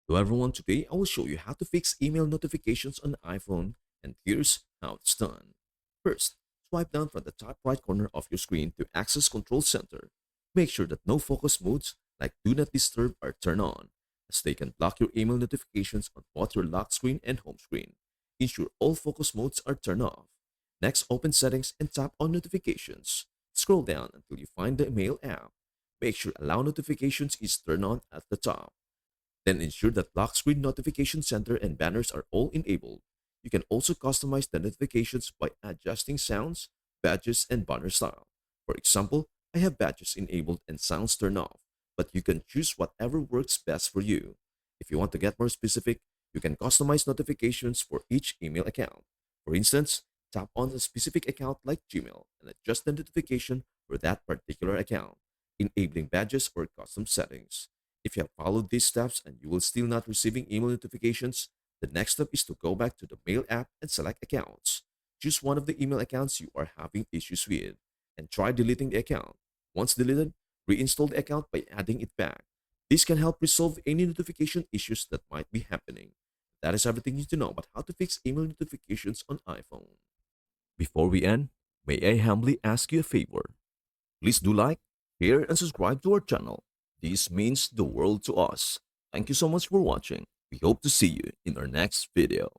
Hello everyone, today I will show you how to fix email notifications on iPhone, and here's how it's done. First, swipe down from the top right corner of your screen to access Control Center. Make sure that no focus modes like Do Not Disturb are turned on, as they can block your email notifications on both your lock screen and home screen. Ensure all focus modes are turned off. Next, open Settings and tap on Notifications. Scroll down until you find the Mail app. Make sure Allow Notifications is turned on at the top. Then ensure that lock screen notification center and banners are all enabled. You can also customize the notifications by adjusting sounds, badges, and banner style. For example, I have badges enabled and sounds turned off, but you can choose whatever works best for you. If you want to get more specific, you can customize notifications for each email account. For instance, tap on a specific account like Gmail and adjust the notification for that particular account, enabling badges or custom settings. If you have followed these steps and you will still not receiving email notifications, the next step is to go back to the Mail app and select Accounts. Choose one of the email accounts you are having issues with and try deleting the account. Once deleted, reinstall the account by adding it back. This can help resolve any notification issues that might be happening. That is everything you need to know about how to fix email notifications on iPhone. Before we end, may I humbly ask you a favor? Please do like, share, and subscribe to our channel. This means the world to us. Thank you so much for watching. We hope to see you in our next video.